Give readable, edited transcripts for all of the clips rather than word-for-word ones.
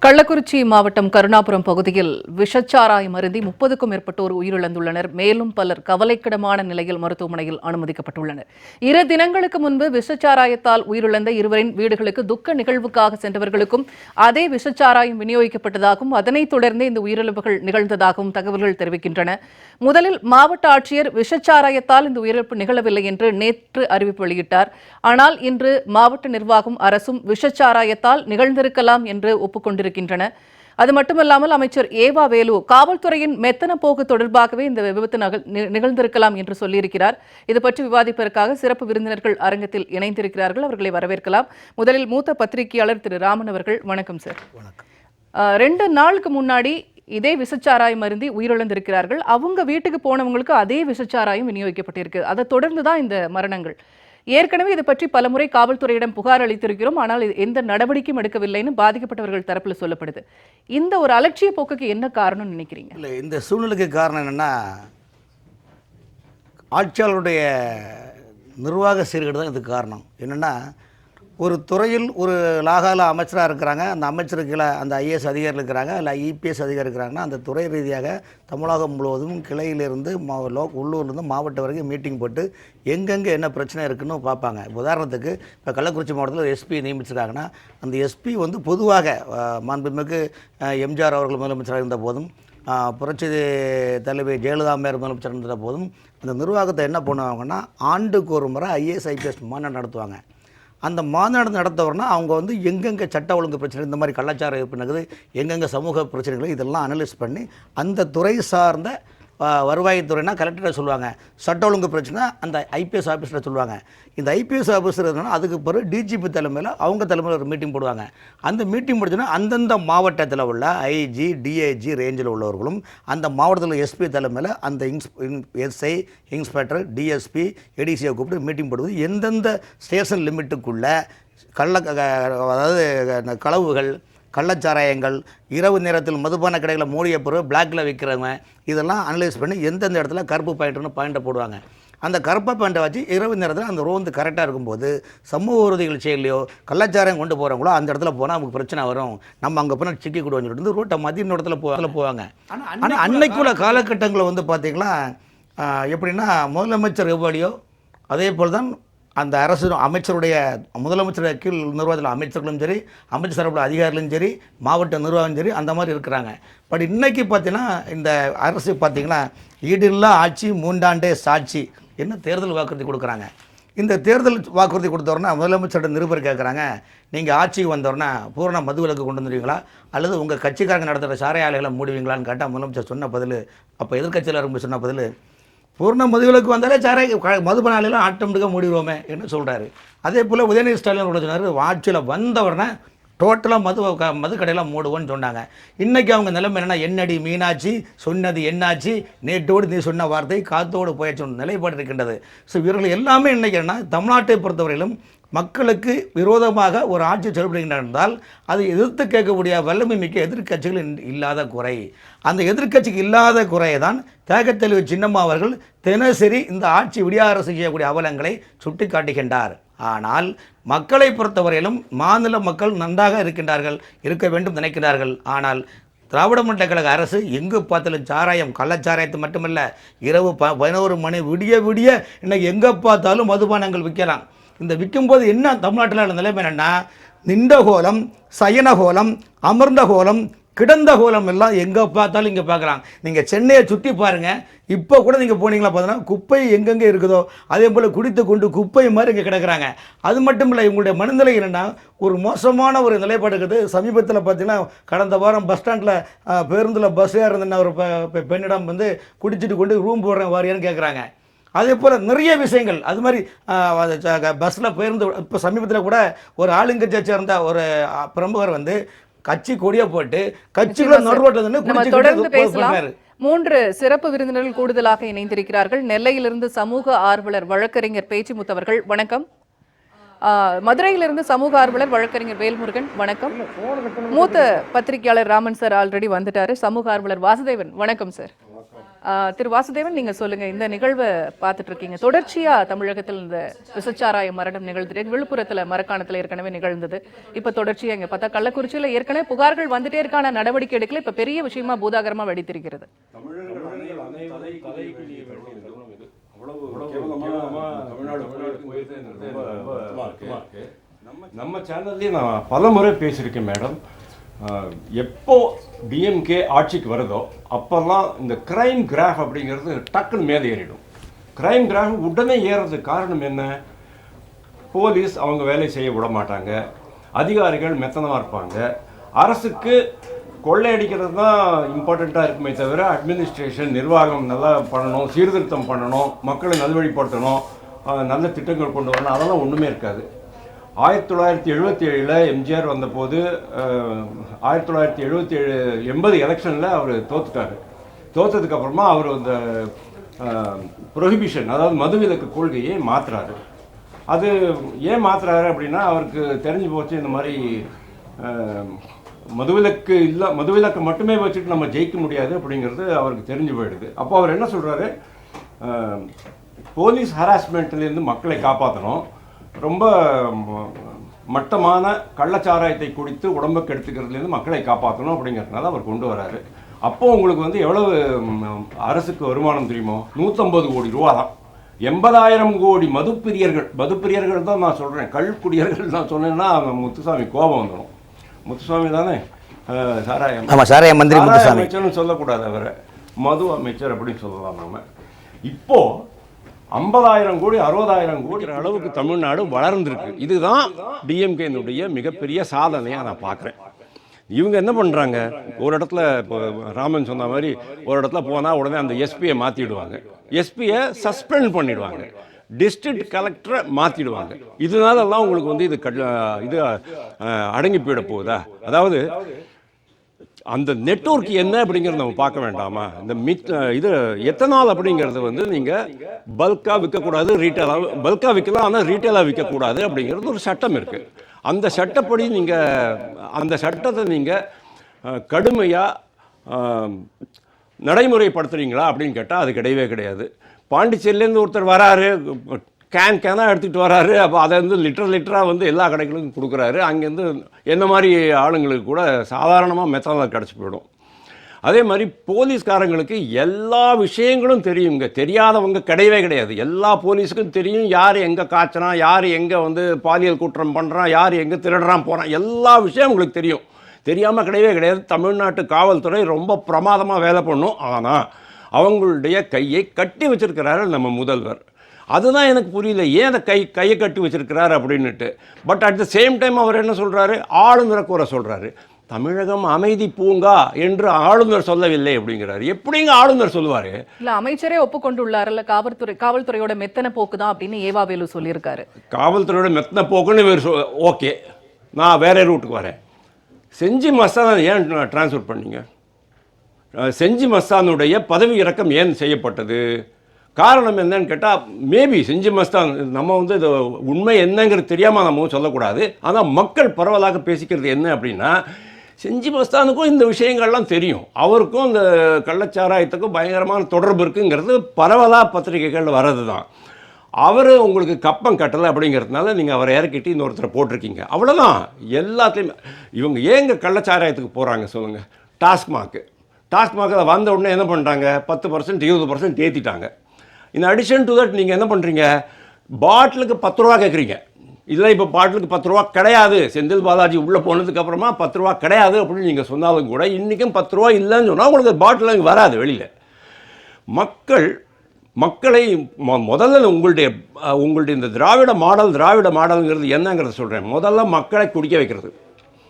கள்ளக்குறிச்சி மாவட்டம் கருணாபுரம் பகுதியில் விஷச்சாராயம் அருந்தி 30க்கும் மேற்பட்டோர் உயிரிழந்துள்ளனர். மேலும் பலர் கவலைக்கிடமான நிலையில் மருத்துவமனையில் அனுமதிக்கப்பட்டுள்ளனர். 2 தினங்களுக்கு முன்பு விஷச்சாராயத்தால் உயிரிழந்த இருவரின் வீடுகளுக்கு துக்க நிகழ்வுக்காக சென்றவர்களுக்கும் அதே விஷச்சாராயம் விநியோகிக்கப்பட்டதாகவும் அதனைத் தொடர்ந்தே இந்த உயிரிழப்புகள் நிகழ்ந்ததாகவும் தகவல்கள் தெரிவிக்கின்றன. முதலில் மாவட்ட ஆட்சியர் விஷச்சாராயத்தால் இந்த உயிரிழப்பு நிகழவில்லை என்று நேற்று அறிவிப்பு வெளியிட்டார். ஆனால் இன்று மாவட்ட நிர்வாகம் அரசும் விஷச்சாராயத்தால் நிகழ்ந்திருக்கலாம் என்று ஒப்புக்கொண்டிருக்கிறது. அது மட்டுமல்லாமல் அமைச்சர் ஏவா வேலு காவல்துறையின் மெத்தன போக்கு தொடர்பாகவே இந்த விபத்து நிகழ்ந்திருக்கலாம் என்று சொல்லியிருக்கிறார். இது பற்றி விவாதிப்பதற்காக சிறப்பு விருந்தினர்கள் அரங்கத்தில் இணைந்திருக்கிறார்கள். அவர்களை வரவேற்கலாம். முதலில் மூத்த பத்திரிகையாளர் திரு ராமன் அவர்கள். வணக்கம் சார். 2 நாளுக்கு முன்னாடி இதே விஷச்சாராயம் அருந்தி உயிரிழந்திருக்கிறார்கள். அவங்க வீட்டுக்கு போனவங்களுக்கு அதே விஷச்சாராயம் விநியோகிக்கப்பட்டிருக்கு. அதை தொடர்ந்துதான் இந்த மரணங்கள். ஏற்கனவே இது பற்றி பலமுறை காவல்துறையிடம் புகார் அளித்திருக்கிறோம். ஆனால் எந்த நடவடிக்கையும் எடுக்கவில்லைன்னு பாதிக்கப்பட்டவர்கள் தரப்புல சொல்லப்படுது. இந்த ஒரு அலட்சிய போக்குக்கு என்ன காரணம்னு நினைக்கிறீங்க? இல்லை, இந்த சூழ்நிலைக்கு காரணம் என்னென்னா, ஆட்சியாளருடைய நிர்வாக சீர்கேடு தான் இதுக்கு காரணம். என்னென்னா, ஒரு துறையில் ஒரு லாகால அமைச்சராக இருக்கிறாங்க, அந்த அமைச்சருக்கு கீழே அந்த ஐஏஎஸ் அதிகாரி இருக்கிறாங்க, இல்லை இபிஎஸ் அதிகாரி இருக்கிறாங்கன்னா, அந்த துறை ரீதியாக தமிழகம் முழுவதும் கிளையிலிருந்து உள்ளூர்லேருந்து மாவட்டம் வரைக்கும் மீட்டிங் போட்டு எங்கெங்கே என்ன பிரச்சனை இருக்குன்னு பார்ப்பாங்க. உதாரணத்துக்கு இப்போ கள்ளக்குறிச்சி மாவட்டத்தில் எஸ்பி நியமிச்சிருக்காங்கன்னா, அந்த எஸ்பி வந்து பொதுவாக மாண்புமிகு எம்ஜிஆர் அவர்கள் முதலமைச்சராக இருந்த போதும், புரட்சி தலைவி ஜெயலலிதா அம்மையார் முதலமைச்சர் இருந்த போதும் அந்த நிர்வாகத்தை என்ன பண்ணுவாங்கன்னா, ஆண்டுக்கு ஒரு முறை ஐஏஎஸ் ஐபிஎஸ் மாநாடு நடத்துவாங்க. அந்த மாநாடு நடத்தவர்னா அவங்க வந்து எங்கெங்கே சட்ட ஒழுங்கு பிரச்சனை, இந்த மாதிரி கலாச்சார இருப்பு நடக்குது, எங்கெங்கே சமூக பிரச்சனைகள், இதெல்லாம் அனலைஸ் பண்ணி அந்த துறை சார்ந்த வருவாய்த்துறைனா கலெக்டரை சொல்லுவாங்க, சட்ட ஒழுங்கு பிரச்சனை அந்த ஐபிஎஸ் ஆஃபீஸரை சொல்லுவாங்க. இந்த ஐபிஎஸ் ஆஃபீஸர் இருந்தாலும் அதுக்கு பிறகு டிஜிபி தலைமையில் அவங்க தலைமையில் ஒரு மீட்டிங் போடுவாங்க. அந்த மீட்டிங் முடிச்சோன்னா அந்தந்த மாவட்டத்தில் உள்ள ஐஜி டிஐஜி ரேஞ்சில் உள்ளவர்களும் அந்த மாவட்டத்தில் எஸ்பி தலைமையில் அந்த எஸ்ஐ இன்ஸ்பெக்டர் டிஎஸ்பி ஏடிசியை கூப்பிட்டு மீட்டிங் போடுவது, எந்தெந்த ஸ்டேஷன் லிமிட்டுக்குள்ளே அதாவது களவுகள், கள்ளச்சாராயங்கள், இரவு நேரத்தில் மதுபான கடைகளை மூடிய பிறகு பிளாக்கில் விற்கிறவங்க, இதெல்லாம் அனலைஸ் பண்ணி எந்தெந்த இடத்துல கருப்பு பாயிண்ட்டை போடுவாங்க. அந்த கருப்பை பாயிண்ட்டை வச்சு இரவு நேரத்தில் அந்த ரோந்து கரெக்டாக இருக்கும்போது சமூக விரோதிகள் செயலையோ கள்ளச்சாராயம் கொண்டு போகிறவங்களோ அந்த இடத்துல போனால் நமக்கு பிரச்சனை வரும், நம்ம அங்கே போனால் சிக்கி கொடுவோம்னு சொல்லிட்டு ரோட்டை மதிய இடத்துல போவாங்க. ஆனால் அன்னைக்குள்ள காலகட்டங்களில் வந்து பார்த்திங்கன்னா எப்படின்னா, முதலமைச்சர் எவ்வளியோ அதே போல் தான் அந்த அரசு அமைச்சருடைய முதலமைச்சருடைய கீழ் நிர்வாகத்தில் அமைச்சர்களும் சரி, அமைச்சர் சார்புள்ள அதிகாரிகளும் சரி, மாவட்ட நிர்வாகம் சரி, அந்த மாதிரி இருக்கிறாங்க. பட் இன்றைக்கி பார்த்தீங்கன்னா இந்த அரசு பார்த்திங்கன்னா ஈடில்லா ஆட்சி 3 ஆண்டே சாட்சி என்ன தேர்தல் வாக்குறுதி கொடுக்குறாங்க. இந்த தேர்தல் வாக்குறுதி கொடுத்தோன்னா முதலமைச்சரோட நிருபர் கேட்குறாங்க, நீங்கள் ஆட்சிக்கு வந்தோடனே பூரண மதுவிலக்கு கொண்டு வந்துடுவீங்களா அல்லது உங்கள் கட்சிக்காரங்க நடத்துகிற சாரை ஆலைகளை மூடுவீங்களான்னு கேட்டால் முதலமைச்சர் சொன்ன பதில், அப்போ எதிர்கட்சியில் இருக்கும்போது சொன்ன பதில், பூர்ண மதுவிலக்கு வந்தாலே சாரை மதுபானாலையெல்லாம் ஆட்டோமேட்டிக்காக மூடிடுவோமே என்ன சொல்கிறாரு. அதே போல் உதயநிதி ஸ்டாலின் கூட சொன்னார், ஆட்சியில் வந்தவரனே டோட்டலாக மது கடையெல்லாம் மூடுவோன்னு சொன்னாங்க. இன்றைக்கி அவங்க நிலைமை என்னென்னா, என்னடி மீனாட்சி சொன்னது என்னாச்சு, நேற்றோடு நீ சொன்ன வார்த்தை காத்தோடு போயாச்சு நிலைப்பாடு இருக்கின்றது. ஸோ இவர்கள் எல்லாமே இன்றைக்கி என்ன, தமிழ்நாட்டை பொறுத்தவரையிலும் மக்களுக்கு விரோதமாக ஒரு ஆட்சி செயல்படுகின்றன என்றால் அதை எதிர்த்து கேட்கக்கூடிய வல்லமை மிக்க எதிர்க்கட்சிகள் இல்லாத குறை. அந்த எதிர்க்கட்சிக்கு இல்லாத குறையை தான் தியாகத்தலைவர் சின்னம்மா அவர்கள் தினசரி இந்த ஆட்சி விடிய அரசு செய்யக்கூடிய அவலங்களை சுட்டி காட்டுகின்றார். ஆனால் மக்களை பொறுத்தவரையிலும் மாநில மக்கள் நன்றாக இருக்கின்றார்கள், இருக்க வேண்டும் நினைக்கிறார்கள். ஆனால் திராவிட முன்னேற்ற கழக அரசு எங்கு பார்த்தாலும் சாராயம், கள்ளச்சாராயத்தை மட்டுமல்ல, இரவு 11 மணி விடிய இன்னைக்கு எங்கே பார்த்தாலும் மதுபானங்கள் விற்கலாம். இந்த விற்கும்போது என்ன தமிழ்நாட்டில் உள்ள நிலைமை என்னென்னா, நின்ற கோலம், சயன கோலம், அமர்ந்த கோலம், கிடந்த கோலம் எல்லாம் எங்கே பார்த்தாலும் இங்கே பார்க்குறாங்க. நீங்கள் சென்னையை சுற்றி பாருங்கள், இப்போ கூட நீங்கள் போனீங்களா பார்த்தீங்கன்னா குப்பை எங்கெங்கே இருக்குதோ அதே போல் குடித்து கொண்டு குப்பை மாதிரி இங்கே கிடக்கிறாங்க. அது மட்டும் இல்லை, இவங்களுடைய மனநிலை என்னென்னா ஒரு மோசமான ஒரு நிலைப்பாடு இருக்குது. சமீபத்தில் பார்த்தீங்கன்னா கடந்த வாரம் பஸ் ஸ்டாண்டில் பேருந்தில் பஸ் ஏறுதுன்னு ஒரு பெண்ணிடம் வந்து குடிச்சிட்டு கொண்டு ரூம் போடுறேன் வாரியான்னு கேட்குறாங்க. அதே போல் நிறைய விஷயங்கள் அது மாதிரி பஸ்ஸில் போயிருந்து. இப்போ சமீபத்தில் கூட ஒரு ஆளுங்கட்சியை சேர்ந்த ஒரு பிரமுகர் வந்து கட்சி கொடியை போட்டு கட்சிகளை தொடர்ந்து பேசலாம். 3 சிறப்பு விருந்தினர்கள் கூடுதலாக இணைந்திருக்கிறார்கள். நெல்லையிலிருந்து சமூக ஆர்வலர் வழக்கறிஞர் பேச்சிமுத்து அவர்கள் வணக்கம். மதுரையிலிருந்து சமூக ஆர்வலர் வழக்கறிஞர் வேல்முருகன் வணக்கம். மூத்த பத்திரிகையாளர் ராமன் சார் ஆல்ரெடி வந்துட்டாரு. சமூக ஆர்வலர் வாசுதேவன் வணக்கம் சார். திரு வாசுதேவன், நீங்க சொல்லுங்க, இந்த நிகழ்வை பார்த்துட்டு இருக்கீங்க. தொடர்ச்சியா தமிழகத்தில் இந்த விசச்சாராய மரணம் நிகழ்ந்துட்டு, விழுப்புரத்துல மரக்காணத்துல ஏற்கனவே நிகழ்ந்தது. இப்ப தொடர்ச்சியா இங்க பார்த்தா கள்ளக்குறிச்சியில ஏற்கனவே புகார்கள் வந்துட்டே இருக்கான, நடவடிக்கை எடுக்கல. இப்ப பெரிய விஷயமா பூதாகரமா வெடித்திருக்கிறது. நம்ம சேனல்லே நான் பல முறை பேசியிருக்கேன் மேடம். எப்போ டிஎம்கே ஆட்சிக்கு வருதோ அப்போல்லாம் இந்த கிரைம் கிராஃப் அப்படிங்கிறது டக்குன்னு மேலே ஏறிடும். கிரைம் கிராஃப் உடனே ஏறதுக்கு காரணம் என்ன? போலீஸ் அவங்க வேலை செய்ய விட மாட்டாங்க, அதிகாரிகள் மெத்தனமாக இருப்பாங்க, அரசுக்கு கொள்ளையடிக்கிறது தான் இம்பார்ட்டண்ட்டாக இருக்குமே தவிர அட்மினிஸ்ட்ரேஷன் நிர்வாகம் நல்லா பண்ணணும், சீர்திருத்தம் பண்ணணும், மக்களை நல்வழிப்படுத்தணும், நல்ல திட்டங்கள் கொண்டு வரணும், அதெல்லாம் ஒன்றுமே இருக்காது. 1977 எம்ஜிஆர் வந்தபோது 1980 எலெக்ஷனில் அவர் தோத்துட்டார். தோற்றதுக்கப்புறமா அவர் அந்த ப்ரொஹிபிஷன், அதாவது மதுவிலக்கு கொள்கையை மாற்றுறாரு. அது ஏன் மாற்றுறாரு அப்படின்னா, அவருக்கு தெரிஞ்சு போச்சு இந்த மாதிரி மதுவிலக்கு மட்டுமே வச்சுட்டு நம்ம ஜெயிக்க முடியாது அப்படிங்கிறது அவருக்கு தெரிஞ்சு போயிடுது. அப்போ அவர் என்ன சொல்கிறாரு, போலீஸ் ஹராஸ்மெண்ட்லேருந்து மக்களை காப்பாற்றணும், ரொம்ப மட்டமான கள்ளச்சாராயத்தை குடித்து உடம்பை கெடுத்துக்கிறதுலேருந்து மக்களை காப்பாற்றணும் அப்படிங்கிறதுனால அவர் கொண்டு வராரு. அப்போது உங்களுக்கு வந்து எவ்வளவு அரசுக்கு வருமானம் தெரியுமோ? 150 கோடி ரூபா தான். 80,000 கோடி மதுப்பிரியர்கள் தான் நான் சொல்கிறேன், கள்குடியர்கள் நான் சொன்னேன்னா அவங்க முத்துசாமி கோபம் வந்துடும். முத்துசாமி தானே சாராயம், ஆமாம், சாராய மந்திரி முத்துசாமி அமைச்சர்னு சொல்லக்கூடாது, அவரை மது அமைச்சர் அப்படின்னு சொல்லலாம். நம்ம இப்போது 50,000 கோடி 60,000 கோடி அளவுக்கு தமிழ்நாடு வளர்ந்துருக்கு. இதுதான் டிஎம்கேனுடைய மிகப்பெரிய சாதனையாக நான் பார்க்குறேன். இவங்க என்ன பண்ணுறாங்க, ஒரு இடத்துல இப்போ ராமன் சொன்ன மாதிரி ஒரு இடத்துல போனால் உடனே அந்த எஸ்பியை மாற்றிடுவாங்க, எஸ்பியை சஸ்பெண்ட் பண்ணிடுவாங்க, டிஸ்ட்ரிக்ட் கலெக்டரை மாற்றிடுவாங்க. இதனாலலாம் உங்களுக்கு வந்து இது அடங்கி போயிட போகுதா? அதாவது அந்த நெட்வொர்க் என்ன அப்படிங்கிறத நம்ம பார்க்க வேண்டாமா? இந்த இது எத்தனால் அப்படிங்கிறது வந்து நீங்கள் பல்காக விற்கக்கூடாது, ரீட்டெயிலாக பல்காக விற்கலாம், ஆனால் ரீட்டெயிலாக விற்கக்கூடாது அப்படிங்கிறது ஒரு சட்டம் இருக்குது. அந்த சட்டப்படி அந்த சட்டத்தை நீங்கள் கடுமையாக நடைமுறைப்படுத்துகிறீங்களா அப்படின்னு கேட்டால் அது கிடையவே கிடையாது. பாண்டிச்சேரியிலேருந்து ஒருத்தர் வராரு, கேனாக எடுத்துகிட்டு வராரு, அப்போ அதை வந்து லிட்டராக வந்து எல்லா கடைகளுக்கும் கொடுக்குறாரு. அங்கேருந்து என்ன மாதிரி ஆளுங்களுக்கு கூட சாதாரணமாக மெத்தனால் கிடச்சி போயிடும். அதே மாதிரி போலீஸ்காரங்களுக்கு எல்லா விஷயங்களும் தெரியுங்க, தெரியாதவங்க கிடையவே கிடையாது. எல்லா போலீஸுக்கும் தெரியும் யார் எங்கே காய்ச்சினா, யார் எங்கே வந்து பாலியல் குற்றம் பண்ணுறான், யார் எங்கே திருடுறான் போகிறான், எல்லா விஷயம் உங்களுக்கு தெரியும். தெரியாமல் கிடையவே கிடையாது. தமிழ்நாட்டு காவல்துறை ரொம்ப பிரமாதமாக வேலை பண்ணும். ஆனால் அவங்களுடைய கையை கட்டி வச்சிருக்கிறாரு நம்ம முதல்வர். அதுதான் எனக்கு புரியல, ஏன் அந்த கையை கட்டி வச்சிருக்கிறாரு அப்படின்னுட்டு. But at the same time அவர் என்ன சொல்கிறாரு, ஆளுநரை கூற சொல்கிறாரு. தமிழகம் அமைதி பூங்கா என்று ஆளுநர் சொல்லவில்லை அப்படிங்கிறாரு. எப்படிங்க ஆளுநர் சொல்லுவார்? இல்லை, அமைச்சரே ஒப்புக்கொண்டுள்ளார்ல, காவல்துறையோட மெத்தன போக்கு தான் அப்படின்னு ஏவாவேலு சொல்லியிருக்காரு. காவல்துறையோட மெத்தன போக்குன்னு இவர் ஓகே, நான் வேற ரூட்டுக்கு வரேன். செஞ்சி மஸ்தான் ஏன் டிரான்ஸ்ஃபர் பண்ணீங்க? செஞ்சி மஸ்தானுடைய பதவி இறக்கம் ஏன் செய்யப்பட்டது? காரணம் என்னன்னு கேட்டால், மேபி செஞ்சி மஸ்தான், நம்ம வந்து இது உண்மை என்னங்கிறது தெரியாமல் நம்ம சொல்லக்கூடாது. ஆனால் மக்கள் பரவலாக பேசிக்கிறது என்ன அப்படின்னா, செஞ்சி மஸ்தானுக்கும் இந்த விஷயங்கள்லாம் தெரியும், அவருக்கும் இந்த கள்ளச்சாராயத்துக்கும் பயங்கரமான தொடர்பு இருக்குங்கிறது பரவலாக பத்திரிகைகள் வர்றது தான். அவர் உங்களுக்கு கப்பம் கட்டலை அப்படிங்கிறதுனால நீங்கள் அவரை இறக்கிட்டு இன்னொருத்தரை போட்டிருக்கீங்க, அவ்வளோதான். எல்லாத்துலேயுமே இவங்க ஏங்க கள்ளச்சாராயத்துக்கு போகிறாங்க சொல்லுங்கள்? டாஸ்மாகில் வந்த உடனே என்ன பண்ணிட்டாங்க, 10% 20% ஏற்றிட்டாங்க. இன் அடிஷன் டு தட் நீங்கள் என்ன பண்ணுறீங்க, பாட்டிலுக்கு 10 ரூபா கேட்குறீங்க. இதில் இப்போ பாட்டிலுக்கு 10 ரூபா கிடையாது, செந்தில் பாலாஜி உள்ளே போனதுக்கப்புறமா 10 ரூபா கிடையாது அப்படின்னு நீங்கள் சொன்னாலும் கூட இன்றைக்கும் 10 ரூபா இல்லைன்னு சொன்னால் உங்களுக்கு பாட்டில் இங்கே வராது வெளியில். மக்களை முதல்ல உங்களுடைய இந்த திராவிட மாடல்ங்கிறது என்னங்கிறத சொல்கிறேன். முதல்ல மக்களை குடிக்க வைக்கிறது,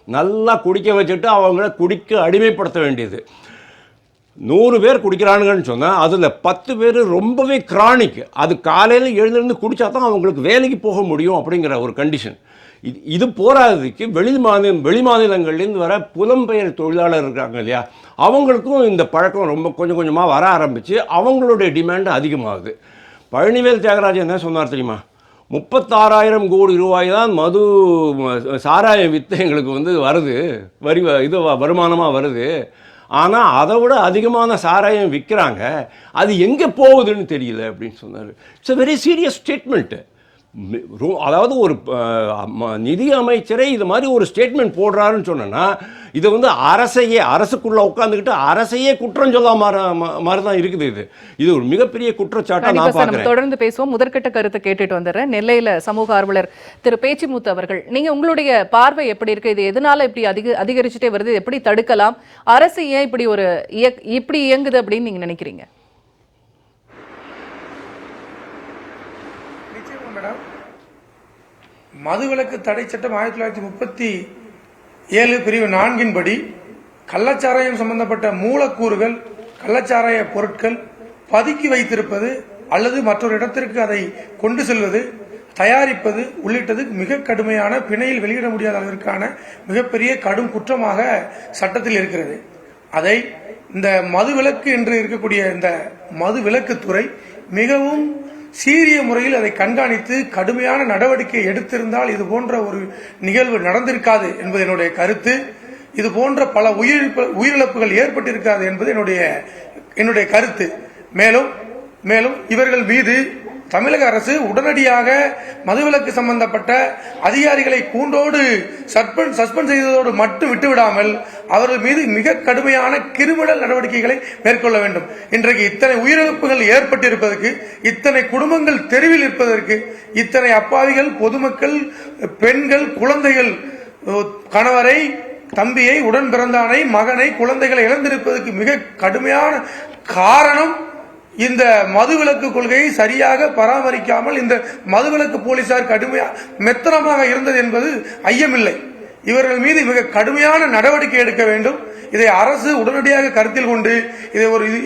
நல்லா குடிக்க வச்சுட்டு அவங்கள குடிக்க அடிமைப்படுத்த வேண்டியது. 100 பேர் குடிக்கிறானுங்கன்னு சொன்னால் அதில் 10 பேர் ரொம்பவே கிரானிக், அது காலையில் எழுந்திருந்து குடித்தா தான் அவங்களுக்கு வேலைக்கு போக முடியும் அப்படிங்கிற ஒரு கண்டிஷன். இது போராததுக்கு வெளி மாநிலங்கள்லேருந்து வர புலம்பெயர் தொழிலாளர் இருக்காங்க இல்லையா, அவங்களுக்கும் இந்த பழக்கம் ரொம்ப கொஞ்சம் கொஞ்சமாக வர ஆரம்பித்து அவங்களுடைய டிமாண்டு அதிகமாகுது. பழனிவேல் தியாகராஜன் என்ன சொன்னார் தெரியுமா? 36,000 கோடி ரூபாய் தான் சாராயம் விற்று எங்களுக்கு வந்து வருது, வருமானமாக வருது. ஆனால் அதை விட அதிகமான சாராயம் விற்கிறாங்க, அது எங்கே போகுதுன்னு தெரியல அப்படின்னு சொன்னார். It's a very serious statement. அதாவது ஒரு நிதி அமைச்சரே இது மாதிரி ஒரு ஸ்டேட்மெண்ட் போடுறாருன்னு சொன்னா இதை வந்து அரசுக்குள்ளே உட்காந்துக்கிட்டு அரசையே குற்றம் சொல்ல மாதிரி தான் இருக்குது. இது ஒரு மிகப்பெரிய குற்றச்சாட்டை நான் பார்க்குறேன். தொடர்ந்து பேசுவோம். முதற்கட்ட கருத்தை கேட்டுட்டு வந்துடுறேன். நெல்லையில் சமூக ஆர்வலர் திரு பேச்சிமுத்து அவர்கள், நீங்கள் உங்களுடைய பார்வை எப்படி இருக்குது? இது எதனால இப்படி அதிகரிச்சுட்டே வருது? எப்படி தடுக்கலாம்? அரசு ஏன் இப்படி இயங்குது அப்படின்னு நீங்கள் நினைக்கிறீங்க? மதுவிலக்கு தடை சட்டம் 1937 பிரிவு 4 படி கள்ளச்சாராயம் சம்பந்தப்பட்ட மூலக்கூறுகள், கள்ளச்சாராய பொருட்கள் பதுக்கி வைத்திருப்பது அல்லது மற்றொரு இடத்திற்கு அதை கொண்டு செல்வது, தயாரிப்பது உள்ளிட்டது மிக கடுமையான, பிணையில் வெளியிட முடியாத அளவிற்கான மிகப்பெரிய கடும் குற்றமாக சட்டத்தில் இருக்கிறது. அதை இந்த மதுவிலக்கு என்று இருக்கக்கூடிய இந்த மதுவிலக்குத்துறை மிகவும் சீரிய முறையில் அதை கண்காணித்து கடுமையான நடவடிக்கை எடுத்திருந்தால் இது போன்ற ஒரு நிகழ்வு நடந்திருக்காது என்பது என்னுடைய கருத்து. இது போன்ற பல உயிரிழப்புகள் ஏற்பட்டிருக்காது என்பது என்னுடைய கருத்து. மேலும் இவர்கள் மீது தமிழக அரசு உடனடியாக மதுவிலக்கு சம்பந்தப்பட்ட அதிகாரிகளை கூண்டோடு சஸ்பெண்ட் செய்ததோடு மட்டும் விட்டுவிடாமல் அவர்கள் மீது மிக கடுமையான கிரிமினல் நடவடிக்கைகளை மேற்கொள்ள வேண்டும். இன்றைக்கு இத்தனை உயிரிழப்புகள் ஏற்பட்டிருப்பதற்கு, இத்தனை குடும்பங்கள் தெருவில் இருப்பதற்கு, இத்தனை அப்பாவிகள், பொதுமக்கள், பெண்கள், குழந்தைகள், கணவரை, தம்பியை, உடன் பிறந்தானை, மகனை, குழந்தைகளை இழந்திருப்பதற்கு மிக கடுமையான காரணம் இந்த மதுவிலக்கு கொள்கையை சரியாக பராமரிக்காமல் இந்த மதுவிலக்கு போலீசார் மெத்தனமாக இருந்தது என்பது ஐயமில்லை. இவர்கள் மீது மிக கடுமையான நடவடிக்கை எடுக்க வேண்டும். இதை அரசு உடனடியாக கருத்தில் கொண்டு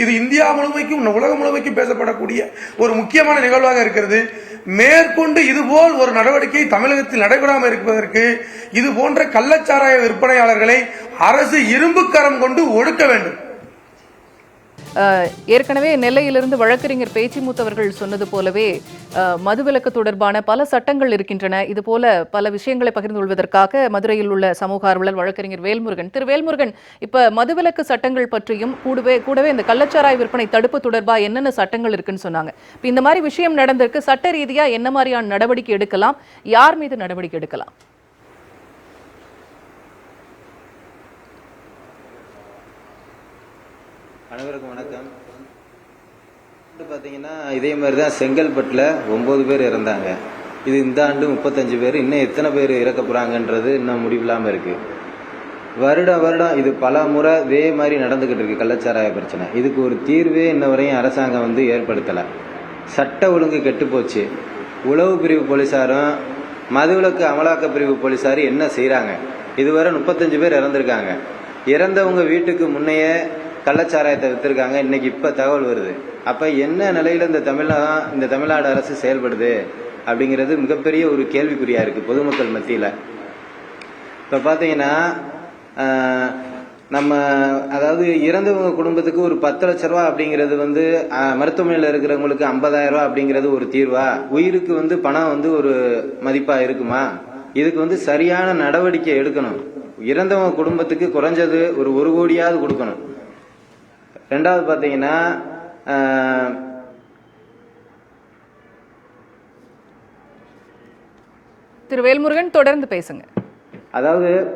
இது இந்தியா முழுமைக்கும் உலகம் முழுமைக்கும் பேசப்படக்கூடிய ஒரு முக்கியமான நிகழ்வாக இருக்கிறது. மேற்கொண்டு இதுபோல் ஒரு நடவடிக்கை தமிழகத்தில் நடைபெறாமல் இருப்பதற்கு இது போன்ற கள்ளச்சாராய விற்பனையாளர்களை அரசு இரும்பு கரம் கொண்டு ஒடுக்க வேண்டும். ஏற்கனவே நெல்லையிலிருந்து வழக்கறிஞர் பேச்சிமுத்து அவர்கள் சொன்னது போலவே மதுவிலக்கு தொடர்பான பல சட்டங்கள் இருக்கின்றன. இது போல பல விஷயங்களை பகிர்ந்து கொள்வதற்காக மதுரையில் உள்ள சமூக ஆர்வலர் வழக்கறிஞர் வேல்முருகன், திரு வேல்முருகன், இப்ப மதுவிலக்கு சட்டங்கள் பற்றியும் கூடவே இந்த கள்ளச்சாராய விற்பனை தடுப்பு தொடர்பா என்னென்ன சட்டங்கள் இருக்குன்னு சொன்னாங்க. இந்த மாதிரி விஷயம் நடந்திருக்கு, சட்ட ரீதியா என்ன மாதிரியான நடவடிக்கை எடுக்கலாம், யார் மீது நடவடிக்கை எடுக்கலாம்? அனைவருக்கும் வணக்கம். பார்த்தீங்கன்னா இதே மாதிரி தான் செங்கல்பட்டில் 9 பேர் இறந்தாங்க. இது இந்த ஆண்டு 35 பேர். இன்னும் எத்தனை பேர் இறக்க போகிறாங்கன்றது இன்னும் முடிவில்லாமல் இருக்குது. வருடம் இது பல முறை இதே மாதிரி நடந்துக்கிட்டு இருக்கு கள்ளச்சாராய பிரச்சனை. இதுக்கு ஒரு தீர்வே இன்ன வரையும் அரசாங்கம் ஏற்படுத்தலை. சட்ட ஒழுங்கு கெட்டு போச்சு. உளவு பிரிவு போலீஸாரும் மதுவிலக்கு அமலாக்க பிரிவு போலீஸாரும் என்ன செய்கிறாங்க? இதுவரை 35 பேர் இறந்துருக்காங்க. இறந்தவங்க வீட்டுக்கு முன்னையே கள்ளச்சாராயத்தை வித்திருக்காங்க. இன்னைக்கு இப்ப தகவல் வருது. அப்ப என்ன நிலையில இந்த தமிழ்நாடு அரசு செயல்படுது அப்படிங்கிறது மிகப்பெரிய ஒரு கேள்விக்குறியா இருக்கு பொதுமக்கள் மத்தியில. இப்ப பாத்தீங்கன்னா நம்ம இறந்தவங்க குடும்பத்துக்கு ஒரு 10 லட்ச ரூபா அப்படிங்கிறது மருத்துவமனையில் இருக்கிறவங்களுக்கு 50,000 ரூபா அப்படிங்கிறது ஒரு தீர்வா? உயிருக்கு பணம் ஒரு மதிப்பா இருக்குமா? இதுக்கு சரியான நடவடிக்கை எடுக்கணும். இறந்தவங்க குடும்பத்துக்கு குறைஞ்சது ஒரு 1 கோடியாவது கொடுக்கணும். ரெண்டாவது பாத்தீங்கன்னா திரு வேல்முருகன் தொடர்ந்து பேசுங்க.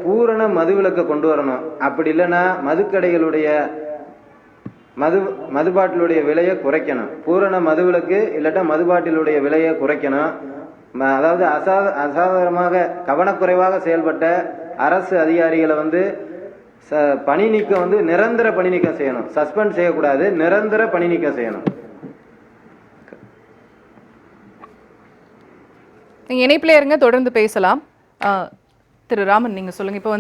பூரண மதுவிலக்கை கொண்டு வரணும். அப்படி இல்லைன்னா மதுக்கடைகளுடைய மதுபாட்டிலுடைய விலையை குறைக்கணும். பூரண மதுவிலக்கு இல்லாட்டா மதுபாட்டிலுடைய விலையை குறைக்கணும். அசாதாரணமாக கவனக்குறைவாக செயல்பட்ட அரசு அதிகாரிகளை பணி நீக்கம் நிரந்தர பணி நீக்கம் செய்யணும். சஸ்பெண்ட் செய்யக்கூடாது, நிரந்தர பணி நீக்கம் செய்யணும். நீங்க இணைப்பிலே இருங்க, தொடர்ந்து பேசலாம். திரு ராமன், நீங்க சொல்லுங்க. இப்ப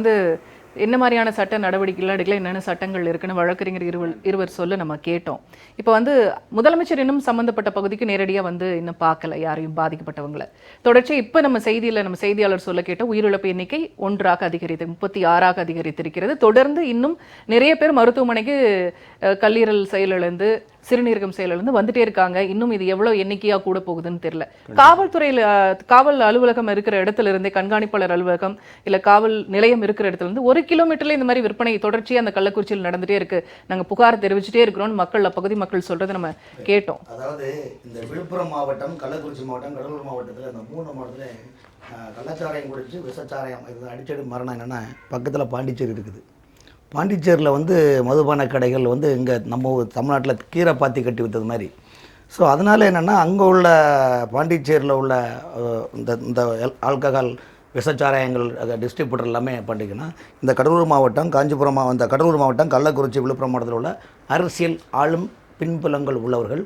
என்ன மாதிரியான சட்ட நடவடிக்கைகள் எடுக்கல, என்னென்ன சட்டங்கள் இருக்குன்னு வழக்கறிஞர் இருவர் சொல்ல நம்ம கேட்டோம். இப்போ முதலமைச்சர் இன்னும் சம்பந்தப்பட்ட பகுதிக்கு நேரடியாக இன்னும் பார்க்கல யாரையும் பாதிக்கப்பட்டவங்களை. தொடர்ச்சியாக இப்போ நம்ம செய்தியாளர் சொல்ல கேட்ட உயிரிழப்பு எண்ணிக்கை 1ஆக அதிகரித்து 36ஆக அதிகரித்திருக்கிறது. தொடர்ந்து இன்னும் நிறைய பேர் மருத்துவமனைக்கு கல்லீரல் செயலிழந்து சிறுநீரகம் செயலிலிருந்து வந்துட்டே இருக்காங்க. இன்னும் இது எவ்வளவு எண்ணிக்கையா கூட போகுதுன்னு தெரியல. காவல்துறையில காவல் அலுவலகம் இருக்கிற இடத்துல இருந்தே, கண்காணிப்பாளர் அலுவலகம் இல்ல காவல் நிலையம் இருக்கிற இடத்துல இருந்து 1 கிலோமீட்டர்ல இந்த மாதிரி விற்பனை தொடர்ச்சியா அந்த கள்ளக்குறிச்சியில் நடந்துட்டே இருக்கு. நாங்க புகார் தெரிவிச்சுட்டே இருக்கிறோம் மக்கள், அப்பகுதி மக்கள் சொல்றதை நம்ம கேட்டோம். அதாவது இந்த விழுப்புரம் மாவட்டம், கள்ளக்குறிச்சி மாவட்டம், கடலூர் மாவட்டத்தில் இந்த 3 மாவட்டத்தில் கள்ளச்சாராயம் குடிச்சு விஷச்சாராயம் இது அடிச்சடி மரணம் என்னென்னா பக்கத்தில் பாண்டிச்சேரி இருக்குது. பாண்டிச்சேரியில் வந்து மதுபான கடைகள் வந்து இங்கே நம்ம தமிழ்நாட்டில் கீரை பாத்தி கட்டி வித்தது மாதிரி. ஸோ அதனால் என்னென்னா அங்கே உள்ள பாண்டிச்சேரியில் உள்ள இந்த ஆல்கஹால் விஷச்சாராயங்கள் டிஸ்ட்ரிபியூட்டர் எல்லாமே பண்ணிங்கன்னா இந்த கடலூர் மாவட்டம், காஞ்சிபுரம் இந்த கடலூர் மாவட்டம், கள்ளக்குறிச்சி, விழுப்புரம் மாவட்டத்தில் உள்ள அரசியல் ஆளும் பின்புலங்கள் உள்ளவர்கள்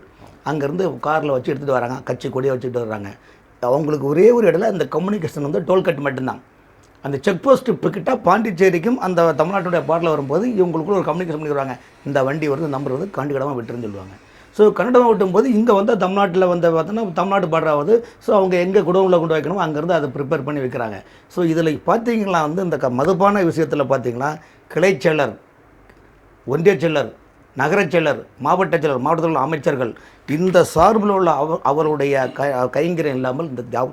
அங்கேருந்து காரில் வச்சு எடுத்துகிட்டு வராங்க, கட்சி கொடியை வச்சுட்டு வர்றாங்க. அவங்களுக்கு ஒரே ஒரு இடத்துல இந்த கம்யூனிகேஷன் வந்து டோல்கட் மட்டும்தான். அந்த செக் போஸ்ட் கிட்ட பாண்டிச்சேரிக்கும் அந்த தமிழ்நாட்டுடைய பாட்டில் வரும்போது இவங்களுக்குள்ள ஒரு கம்யூனிகேஷன் பண்ணிடுவாங்க. இந்த வண்டி வருது, நம்பர் வந்து கண்டிடமாக விட்டுருன்னு சொல்லுவாங்க. ஸோ கன்னடம் விட்டும்போது இங்கே வந்து தமிழ்நாட்டில் வந்து பார்த்தோன்னா தமிழ்நாட்டு பார்டராகுது. ஸோ அவங்க எங்கே குடவுனில் கொண்டு வைக்கணுமோ அங்கேருந்து அதை ப்ரிப்பேர் பண்ணி வைக்கிறாங்க. ஸோ இதில் பார்த்தீங்கன்னா வந்து இந்த மதுபான விஷயத்தில் பார்த்தீங்கன்னா கிளைச்செயலர், ஒன்றிய செயலர், நகரச் செயலர், மாவட்ட செயலர், மாவட்டத்தில் உள்ள அமைச்சர்கள் இந்த சார்பில் உள்ள அவருடைய கைங்கரியம் இல்லாமல்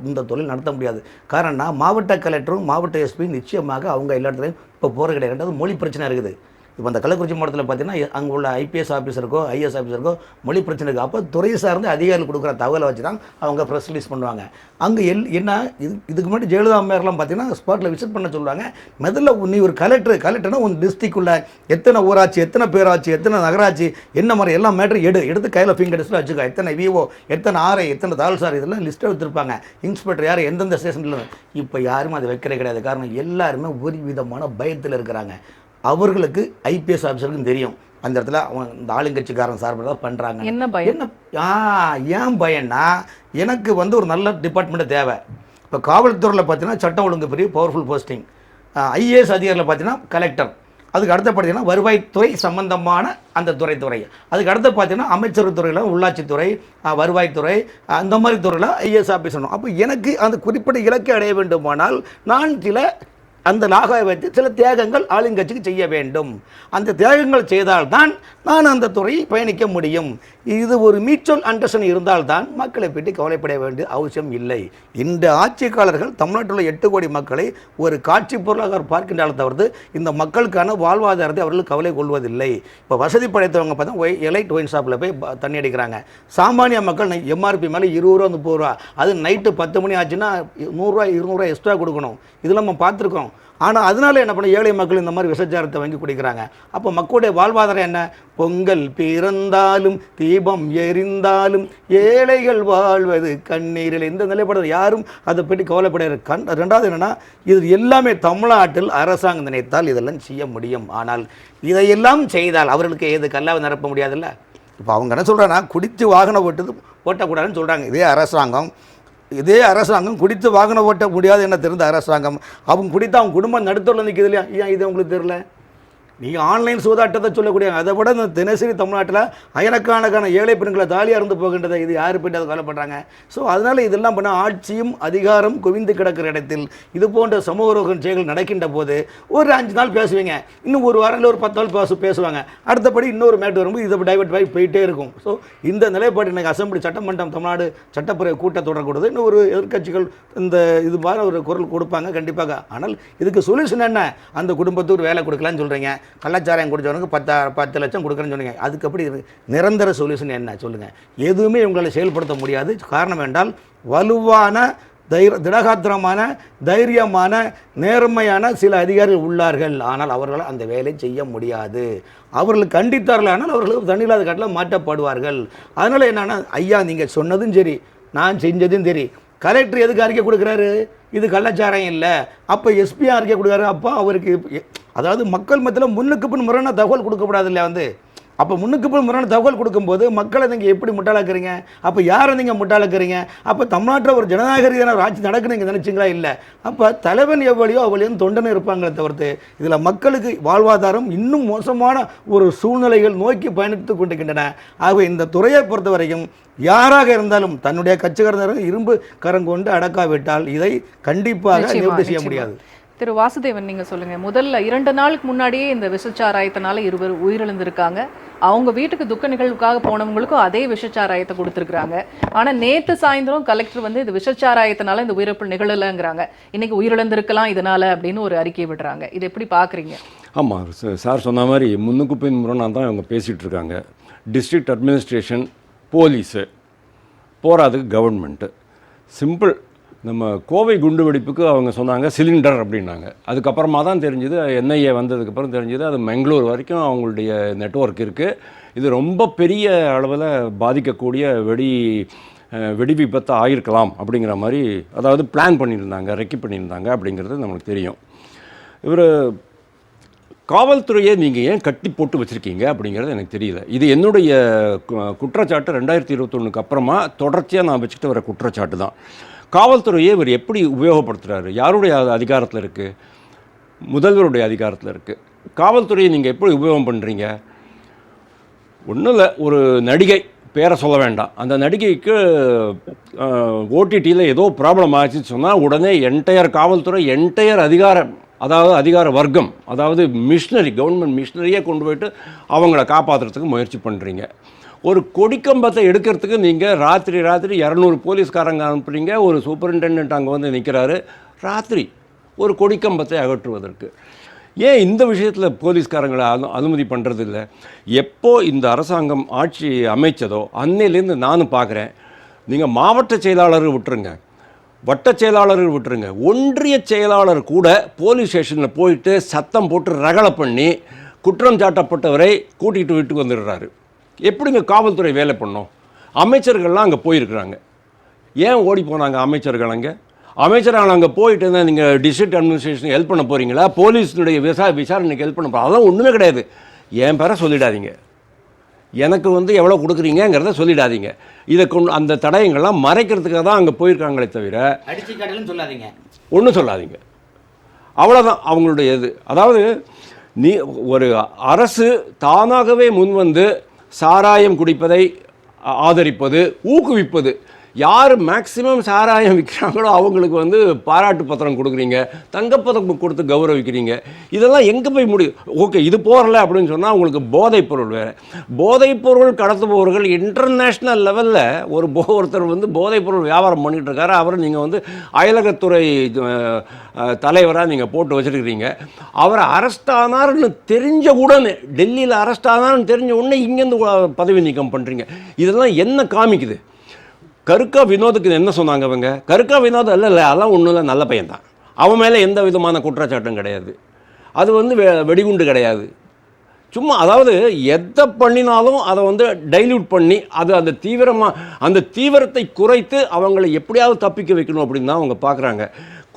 இந்த தொழில் நடத்த முடியாது. காரணம்னா மாவட்ட கலெக்டரும் மாவட்ட எஸ்பி நிச்சயமாக அவங்க எல்லா இடத்துலையும் இப்போ போகிற கிடையாது. ரெண்டாவது மொழி பிரச்சனை இருக்குது. இப்போ அந்த கள்ளக்குறிச்சி மாவட்டத்தில் பார்த்தீங்கன்னா அங்கே உள்ள ஐபிஎஸ் ஆஃபீஸருக்கோ ஐஏஎஸ் ஆஃபீஸருக்கோ மொழி பிரச்சனை இருக்குது. அப்போ துறை சார்ந்து அதிகாரிகள் கொடுக்குற தகவலை வச்சு தான் அவங்க ப்ரெஸ் ரிலீஸ் பண்ணுவாங்க. அங்கே என்ன இதுக்கு முன்னாடி ஜெயலலிதா அம்மையார்லாம் பார்த்தீங்கன்னா ஸ்பாட்டில் விசிட் பண்ண சொல்லுவாங்க. முதல்ல நீ ஒரு கலெக்டர்னா உன் டிஸ்ட்ரிக்டுள்ள எத்தனை ஊராட்சி, எத்தனை பேராட்சி, எத்தனை நகராட்சி, என்ன மாதிரி எல்லா மேட்டரும் எடுத்து கையில் ஃபிங்கர் டிஸ்டில் வச்சுக்கோ. எத்தனை விஓ, எத்தனை ஆர்ஐ, எத்தனை தால்சார், இதெல்லாம் லிஸ்ட்டை வச்சுருப்பாங்க. இன்ஸ்பெக்டர் யார் எந்தெந்த ஸ்டேஷனில். இப்போ யாரும் அதை வைக்கிறே கிடையாது. காரணம் எல்லாருமே ஒரு விதமான பயத்தில் இருக்கிறாங்க. அவர்களுக்கு ஐபிஎஸ் ஆஃபீஸருக்கும் தெரியும் அந்த இடத்துல அவன் இந்த ஆளுங்கட்சிக்காரன் சார்பில் தான் பண்ணுறாங்க. என்ன பயம்? ஏன் பயம்னா எனக்கு வந்து ஒரு நல்ல டிபார்ட்மெண்ட்டு தேவை. இப்போ காவல்துறையில் பார்த்தீங்கன்னா சட்டம் ஒழுங்கு பெரிய பவர்ஃபுல் போஸ்டிங். ஐஏஎஸ் அதிகாரியில் பார்த்தீங்கன்னா கலெக்டர். அதுக்கு அடுத்த பார்த்தீங்கன்னா வருவாய்த்துறை சம்பந்தமான அந்த துறை. அதுக்கு அடுத்து பார்த்தீங்கன்னா அமைச்சர் துறையில் உள்ளாட்சித்துறை, வருவாய்த்துறை, அந்த மாதிரி துறையில் ஐஏஎஸ் ஆஃபீஸர். அப்போ எனக்கு அந்த குறிப்பிட்ட இலக்கை அடைய வேண்டுமானால் நான் சில அந்த லாகாவை வைத்து சில தியாகங்கள் ஆளுங்கட்சிக்கு செய்ய வேண்டும். அந்த தியாகங்கள் செய்தால்தான் நான் அந்த துறையை பயணிக்க முடியும். இது ஒரு மியூச்சுவல் அண்டர்ஸ்டாண்டிங் இருந்தால்தான் மக்களை பற்றி கவலைப்பட வேண்டிய அவசியம் இல்லை. இந்த ஆட்சியாளர்கள் தமிழ்நாட்டில் 8 கோடி மக்களை ஒரு காட்சி பொருளாக பார்க்கின்றால் தவிர்த்து இந்த மக்களுக்கான வாழ்வாதாரத்தை அவர்கள் கவலை கொள்வதில்லை. இப்போ வசதி படைத்தவங்க பார்த்தா எலைட் ஒயின் ஷாப்பில் போய் தண்ணி அடிக்கிறாங்க. சாமானிய மக்கள் எம்ஆர்பி மேலே 20 ரூபா 30 ரூபா, அது நைட்டு 10 மணி ஆச்சுன்னா 100 ரூபா 200 ரூபா எக்ஸ்ட்ரா கொடுக்கணும். இதெல்லாம் நம்ம பார்த்துருக்கோம். ஆனால் அதனால என்ன பண்ண ஏழை மக்கள் இந்த மாதிரி விஷச்சாரத்தை வாங்கி குடிக்கிறாங்க. அப்போ மக்களுடைய வாழ்வாதாரம் என்ன? பொங்கல் பிறந்தாலும் தீபம் எரிந்தாலும் ஏழைகள் வாழ்வது கண்ணீரில். இந்த நிலைப்பாடு யாரும் அதை பற்றி கவலைப்படாது. ரெண்டாவது என்னென்னா இது எல்லாமே தமிழ்நாட்டில் அரசாங்கம் நினைத்தால் இதெல்லாம் செய்ய முடியும். ஆனால் இதையெல்லாம் செய்தால் அவர்களுக்கு ஏது கல்லாவை நிரப்ப முடியாதுல்ல. இப்போ அவங்க என்ன சொல்கிறாங்கன்னா குடித்து வாகனம் ஓட்டக்கூடாதுன்னு சொல்கிறாங்க. இதே அரசாங்கம் குடித்து வாகனம் ஓட்ட முடியாது என்ன தெரிந்த அரசாங்கம் அவங்க குடித்து அவங்க குடும்பம் நடுத்தூரில் நிற்கிது இல்லையா? ஏன் இது உங்களுக்கு தெரியல? நீங்கள் ஆன்லைன் சூதாட்டத்தை சொல்லக்கூடிய அதை விட இந்த தினசரி தமிழ்நாட்டில் ஆயிரக்கணக்கான ஏழை பெண்களை தாலியாக இருந்து போகின்றதை இது யார் போய்ட்டு அதை கவலைப்படுறாங்க? ஸோ அதனால் இதெல்லாம் பண்ண ஆட்சியும் அதிகாரம் குவிந்து கிடக்கிற இடத்தில் இது போன்ற சமூக ரோகம் செயல்கள் நடக்கின்ற போது ஒரு 5 நாள் பேசுவீங்க, இன்னும் ஒரு வாரம் இல்லை ஒரு 10 நாள் பேசுவாங்க. அடுத்தபடி இன்னொரு மேட்டு வரும்போது இதை டைவர்ட் ஆகி போயிட்டே இருக்கும். ஸோ இந்த நிலைப்பாடு எனக்கு அசம்பிளி சட்டமன்றம் தமிழ்நாடு சட்டப்பேரவை கூட்டத்தொடர் கூடுது. இன்னும் ஒரு எதிர்க்கட்சிகள் இந்த இது மாதிரி ஒரு குரல் கொடுப்பாங்க கண்டிப்பாக. ஆனால் இதுக்கு சொல்யூஷன் என்ன? அந்த குடும்பத்துக்கு வேலை கொடுக்கலான்னு சொல்கிறீங்க. கள்ளச்சாராயம் குடிச்சவனுக்கு 10 லட்சம் கொடுக்குறேன்னு சொன்னீங்க. அதுக்கு அப்படி நிரந்தர சொல்யூஷன் என்ன சொல்லுங்கள்? எதுவுமே உங்களால் செயல்படுத்த முடியாது. காரணம் என்றால் வலுவான திடகாத்திரமான தைரியமான நேர்மையான சில அதிகாரிகள் உள்ளார்கள். ஆனால் அவர்களால் அந்த வேலை செய்ய முடியாது. அவர்கள் கண்டித்தார்கள், ஆனால் அவர்களுக்கு தண்ணியில்லாத காட்டில் மாற்றப்படுவார்கள். அதனால் என்னென்னா ஐயா நீங்கள் சொன்னதும் சரி, நான் செஞ்சதும் சரி. கலெக்டர் எதுக்கு அறிக்கை கொடுக்குறாரு? இது கள்ளச்சாராயம் இல்லை. அப்போ எஸ்பி அறிக்கை கொடுக்குறாரு. அப்போ அவருக்கு அதாவது மக்கள் மத்தியில் முன்னுக்கு பின் முறையான தகவல் கொடுக்கப்படாது இல்லையா? அப்போ முன்னுக்கு பின் முறையான தகவல் கொடுக்கும்போது மக்களை நீங்கள் எப்படி முட்டாளாக்குறீங்க? அப்போ யாரை நீங்கள் முட்டாளாக்குறீங்க? அப்போ தமிழ்நாட்டில் ஒரு ஜனநாயக ரீதியான ஒரு ஆட்சி நடக்குன்னு நீங்கள் நினச்சிங்களா? இல்லை. அப்போ தலைவன் எவ்வளியோ அவ்வளியும் தொண்டனும் இருப்பாங்களே தவிர்த்து இதில் மக்களுக்கு வாழ்வாதாரம் இன்னும் மோசமான ஒரு சூழ்நிலைகள் நோக்கி பயணித்து கொண்டிருக்கின்றன. ஆகவே இந்த துறையை பொறுத்த வரைக்கும் யாராக இருந்தாலும் தன்னுடைய கட்சிக்காரர்கள் இரும்பு கரம் கொண்டு அடக்காவிட்டால் இதை கண்டிப்பாக நிவர்த்தி செய்ய முடியாது. திரு வாசுதேவன், நீங்க சொல்லுங்க. முதல்ல 2 நாளுக்கு முன்னாடியே இந்த விஷச்சாராயத்தினால 2 உயிரிழந்திருக்காங்க. அவங்க வீட்டுக்கு துக்க நிகழ்வுக்காக போனவங்களுக்கும் அதே விஷச்சாராயத்தை கொடுத்துருக்காங்க. ஆனா நேத்து சாயந்தரம் கலெக்டர் வந்து இது விஷச்சாராயத்தினால இந்த உயிரிழப்பு நிகழலைங்கிறாங்க. இன்னைக்கு உயிரிழந்திருக்கலாம் இதனால அப்படின்னு ஒரு அறிக்கை விடுறாங்க. இது எப்படி பாக்குறீங்க? ஆமாம், சார் சொன்ன மாதிரி முன்னுக்கு பின் முரணாக தான் இவங்க பேசிகிட்டு இருக்காங்க. டிஸ்ட்ரிக்ட் அட்மினிஸ்ட்ரேஷன், போலீஸு, போராதுக்கு கவர்மெண்ட்டு. சிம்பிள். நம்ம கோவை குண்டு வெடிப்புக்கு அவங்க சொன்னாங்க சிலிண்டர் அப்படின்னாங்க. அதுக்கப்புறமா தான் தெரிஞ்சுது, என்ஐஏ வந்ததுக்கப்புறம் தெரிஞ்சுது அது பெங்களூர் வரைக்கும் அவங்களுடைய நெட்வொர்க் இருக்குது. இது ரொம்ப பெரிய அளவில் பாதிக்கக்கூடிய வெடி விபத்து ஆகிருக்கலாம் அப்படிங்கிற மாதிரி, அதாவது பிளான் பண்ணியிருந்தாங்க, ரெக்கி பண்ணியிருந்தாங்க அப்படிங்கிறது நம்மளுக்கு தெரியும். இவர் காவல்துறையை நீங்கள் ஏன் கட்டி போட்டு வச்சுருக்கீங்க அப்படிங்கிறது எனக்கு தெரியல. இது என்னுடைய குற்றச்சாட்டு. 2021 அப்புறமா தொடர்ச்சியாக நான் வச்சுக்கிட்டு வர குற்றச்சாட்டு தான். காவல்துறையை இவர் எப்படி உபயோகப்படுத்துகிறாரு? யாருடைய அதிகாரத்தில் இருக்குது? முதல்வருடைய அதிகாரத்தில் இருக்குது. காவல்துறையை நீங்கள் எப்படி உபயோகம் பண்ணுறீங்க? ஒன்றும் இல்லை, ஒரு நடிகை, பேரை சொல்ல வேண்டாம், அந்த நடிகைக்கு ஓடிடியில் ஏதோ ப்ராப்ளம் ஆச்சுன்னு சொன்னால் உடனே என்டையர் காவல்துறை, என்டையர் அதிகார வர்க்கம், அதாவது மிஷினரி, கவர்மெண்ட் மிஷினரியே கொண்டு போயிட்டு அவங்கள காப்பாற்றுறதுக்கு முயற்சி பண்ணுறீங்க. ஒரு கொடிக்கம்பத்தை எடுக்கிறதுக்கு நீங்கள் ராத்திரி 200 போலீஸ்காரங்க அனுப்புறீங்க. ஒரு சூப்பரிண்டெண்டன்ட் அங்கே வந்து நிற்கிறாரு ராத்திரி ஒரு கொடிக்கம்பத்தை அகற்றுவதற்கு. ஏன் இந்த விஷயத்தில் போலீஸ்காரங்களை அனுமதி பண்ணுறது இல்லை? எப்போ இந்த அரசாங்கம் ஆட்சி அமைச்சதோ அன்னையிலேருந்து நானும் பார்க்குறேன். நீங்கள் மாவட்ட செயலாளர் விட்டுருங்க, வட்ட செயலாளர்கள் விட்டுருங்க, ஒன்றிய செயலாளர் கூட போலீஸ் ஸ்டேஷனில் போயிட்டு சத்தம் போட்டு ரகளை பண்ணி குற்றம் சாட்டப்பட்டவரை கூட்டிகிட்டு வீட்டுக்கு வந்துடுறாரு. எப்படிங்க காவல்துறை வேலை பண்ணோம்? அமைச்சர்கள்லாம் அங்கே போயிருக்கிறாங்க. ஏன் ஓடி போனாங்க அமைச்சர்கள்? அமைச்சர்கள் அங்கே போயிட்டு இருந்தால் நீங்கள் டிஸ்ட்ரிக்ட் அட்மினிஸ்ட்ரேஷனுக்கு ஹெல்ப் பண்ண போகிறீங்களா? போலீஸினுடைய விசாரணைக்கு ஹெல்ப் பண்ண போகிறோம்? அதெல்லாம் ஒன்றுமே கிடையாது. என் பேரை சொல்லிடாதீங்க, எனக்கு வந்து எவ்வளோ கொடுக்குறீங்கிறத சொல்லிடாதீங்க. இதை அந்த தடயங்கள்லாம் மறைக்கிறதுக்காக தான் அங்கே போயிருக்காங்களே தவிர அடிச்சு காட்டலன்னு சொல்லாதீங்க, ஒன்றும் சொல்லாதீங்க. அவ்வளோதான் அவங்களுடைய இது. அதாவது ஒரு அரசு தானாகவே முன்வந்து சாராயம் குடிப்பதை ஆதரிப்பது, ஊக்குவிப்பது. யார் மேக்சிமம் சாராயம் விற்கிறாங்களோ அவங்களுக்கு வந்து பாராட்டு பத்திரம் கொடுக்குறீங்க, தங்கப்பதக்கம் கொடுத்து கௌரவிக்கிறீங்க. இதெல்லாம் எங்கே போய் முடியும்? ஓகே, இது போகல அப்படின்னு சொன்னால் உங்களுக்கு போதைப்பொருள் வேறு. போதைப்பொருள் கடத்துபவர்கள் இன்டர்நேஷ்னல் லெவலில் ஒருத்தர் வந்து போதைப்பொருள் வியாபாரம் பண்ணிகிட்டு இருக்காரு. அவர் நீங்கள் வந்து அயலகத்துறை தலைவராக நீங்கள் போட்டு வச்சுருக்கிறீங்க. அவர் அரெஸ்ட் ஆனார்னு தெரிஞ்ச உடனே, டெல்லியில் அரெஸ்ட் ஆனார்னு தெரிஞ்ச உடனே இங்கேருந்து பதவி நீக்கம் பண்ணுறீங்க. இதெல்லாம் என்ன காமிக்குது? கருக்கா வினோதுக்கு என்ன சொன்னாங்க அவங்க? கருக்கா வினோத் இல்லை, அதெல்லாம் ஒன்றும் இல்லை, நல்ல பையன்தான், அவன் மேலே எந்த விதமான குற்றச்சாட்டும் கிடையாது, அது வந்து வெடிகுண்டு கிடையாது, சும்மா, அதாவது எதை பண்ணினாலும் அதை வந்து டைல்யூட் பண்ணி அந்த தீவிரத்தை குறைத்து அவங்களை எப்படியாவது தப்பிக்க வைக்கணும் அப்படின்னு தான் அவங்க பார்க்குறாங்க.